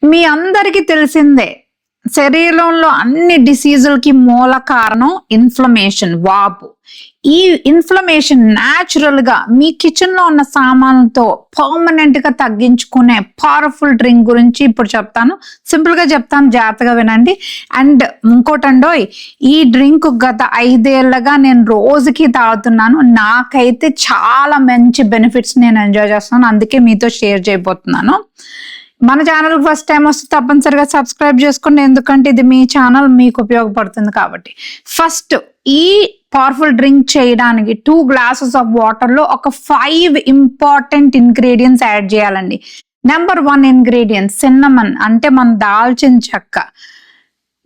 మీ అందరికీ తెలిసిందే శరీరంలో అన్ని డిసీజులకి మూల కారణం ఇన్ఫ్లమేషన్, వాపు. ఈ ఇన్ఫ్లమేషన్ న్యాచురల్ గా మీ కిచెన్ లో ఉన్న సామాన్లతో పర్మనెంట్ గా తగ్గించుకునే పవర్ఫుల్ డ్రింక్ గురించి ఇప్పుడు చెప్తాను. సింపుల్ గా చెప్తాను, జాగ్రత్తగా వినండి. అండ్ ఇంకోటండోయ్, ఈ డ్రింక్ గత 5 ఏళ్లగా నేను రోజుకి తాగుతున్నాను. నాకైతే చాలా మంచి బెనిఫిట్స్ నేను ఎంజాయ్ చేస్తున్నాను, అందుకే మీతో షేర్ చేయబోతున్నాను. మన ఛానల్ ఫస్ట్ టైం వస్తే తప్పనిసరిగా సబ్స్క్రైబ్ చేసుకోండి, ఎందుకంటే ఇది మీ ఛానల్, మీకు ఉపయోగపడుతుంది కాబట్టి. ఫస్ట్ ఈ పవర్ఫుల్ డ్రింక్ చేయడానికి 2 glasses ఆఫ్ వాటర్ లో ఒక 5 ఇంపార్టెంట్ ఇంగ్రీడియంట్స్ యాడ్ చేయాలండి. నెంబర్ 1 ఇంగ్రీడియంట్ సిన్నమన్, అంటే మన దాల్చిన చెక్క.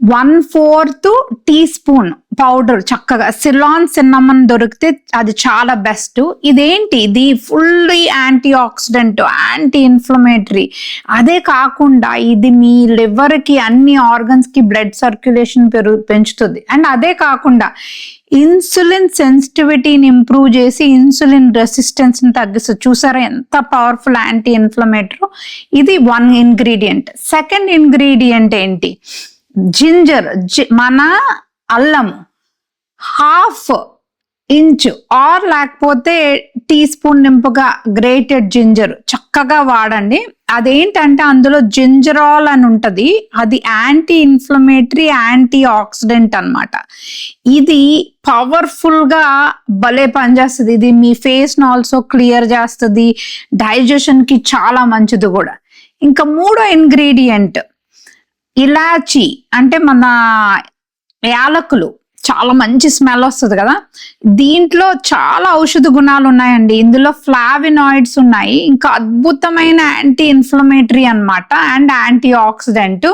1/4 టీ స్పూన్ పౌడర్, చక్కగా సిలాన్ సిన్నమన్ దొరికితే అది చాలా బెస్ట్. ఇదేంటి, ఇది fully anti oxidant, anti inflammatory. అదే కాకుండా ఇది మీ లివర్ కి, అన్ని ఆర్గన్స్ కి బ్లడ్ సర్క్యులేషన్ పెంచుతుంది. అండ్ అదే కాకుండా ఇన్సులిన్ సెన్సిటివిటీని ఇంప్రూవ్ చేసి ఇన్సులిన్ రెసిస్టెన్స్ ని తగ్గిస్తుంది. చూసారా ఎంత పవర్ఫుల్ యాంటీ ఇన్ఫ్లమేటరీ. ఇది 1 ఇంగ్రీడియంట్. సెకండ్ ఇంగ్రీడియంట్ ఏంటి, జింజర్, మన అల్లము. 1/2 ఇంచ్ ఆర్ లేకపోతే టీ స్పూన్ నింపుగా గ్రేటెడ్ జింజర్ చక్కగా వాడండి. అదేంటంటే అందులో జింజరాల్ అని ఉంటది, అది యాంటీ ఇన్ఫ్లమేటరీ, యాంటీ ఆక్సిడెంట్ అన్నమాట. ఇది పవర్ఫుల్ గా భలే పనిచేస్తుంది. ఇది మీ ఫేస్ ను ఆల్సో క్లియర్ చేస్తుంది, డైజెషన్ కి చాలా మంచిది కూడా. ఇంకా 3వ ఇంగ్రీడియంట్ ఇలాచి, అంటే మన యాలకులు. చాలా మంచి స్మెల్ వస్తుంది కదా. దీంట్లో చాలా ఔషధ గుణాలు ఉన్నాయండి. ఇందులో ఫ్లావినాయిడ్స్ ఉన్నాయి, ఇంకా అద్భుతమైన యాంటీ ఇన్ఫ్లమేటరీ అన్నమాట, అండ్ యాంటీ ఆక్సిడెంట్.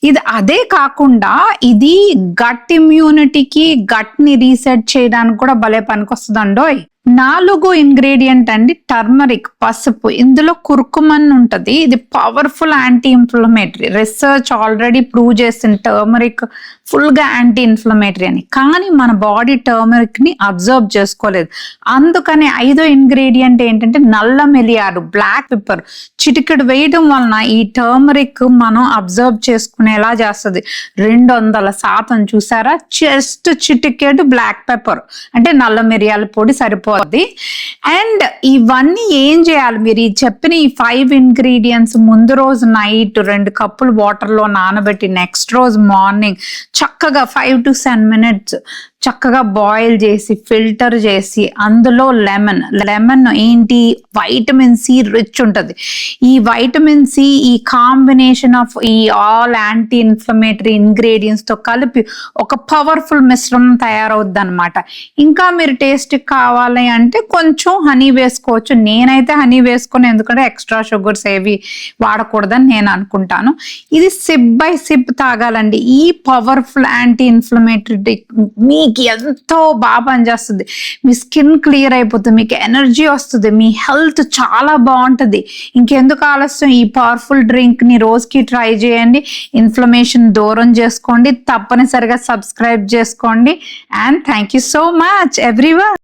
ఇది అదే కాకుండా ఇది గట్ ఇమ్యూనిటీకి, గట్ ని రీసెట్ చేయడానికి కూడా భలే పనికొస్తుందండోయ్. 4వ ఇంగ్రీడియంట్ అండి టర్మరిక్, పసుపు. ఇందులో కుర్కుమన్ ఉంటది, ఇది powerful anti inflammatory. Research already prove చేసింది టర్మరిక్ ఫుల్ గా యాంటీ ఇన్ఫ్లమేటరీ అని. కానీ మన బాడీ టర్మరిక్ ని అబ్జర్వ్ చేసుకోలేదు. అందుకని 5వ ఇంగ్రీడియంట్ ఏంటంటే నల్ల మిరియాలు, బ్లాక్ పెప్పర్. చిటికెడు వేయడం వలన ఈ టర్మరిక్ మనం అబ్జర్వ్ చేసుకునేలా చేస్తుంది 200%. చూసారా, జస్ట్ చిటికెడు బ్లాక్ పెప్పర్ అంటే నల్ల మిరియాల పొడి సరిపోతుంది. అండ్ ఇవన్నీ ఏం చేయాలి, మీరు ఈ చెప్పిన ఈ 5 ఇంగ్రీడియంట్స్ ముందు రోజు నైట్ 2 కప్పులు వాటర్ లో నానబెట్టి నెక్స్ట్ రోజు మార్నింగ్ చక్కగా 5 to 10 minutes చక్కగా బాయిల్ చేసి ఫిల్టర్ చేసి అందులో లెమన్ ఏంటి, వైటమిన్ సి రిచ్ ఉంటుంది. ఈ వైటమిన్ సి, ఈ కాంబినేషన్ ఆఫ్ ఈ ఆల్ యాంటీ ఇన్ఫ్లమేటరీ ఇంగ్రీడియంట్స్ తో కలిపి ఒక పవర్ఫుల్ మిశ్రమం తయారవుద్ది అనమాట. ఇంకా మీరు టేస్ట్ కావాలి అంటే కొంచెం హనీ వేసుకోవచ్చు. నేనైతే హనీ వేసుకుని, ఎందుకంటే ఎక్స్ట్రా షుగర్స్ ఏవి వాడకూడదని నేను అనుకుంటాను. ఇది సిప్ బై సిప్ తాగాలండి. ఈ పవర్ఫుల్ యాంటీ ఇన్ఫ్లమేటరీ మీకు ఎంతో బాగా పనిచేస్తుంది. మీ స్కిన్ క్లియర్ అయిపోతుంది, మీకు ఎనర్జీ వస్తుంది, మీ హెల్త్ చాలా బాగుంటుంది. ఇంకెందుకు ఆలస్యం, ఈ పవర్ఫుల్ డ్రింక్ ని రోజుకి ట్రై చేయండి. ఇన్ఫ్లమేషన్ దూరం చేసుకోండి, తప్పనిసరిగా సబ్స్క్రైబ్ చేసుకోండి. And thank you so much everyone.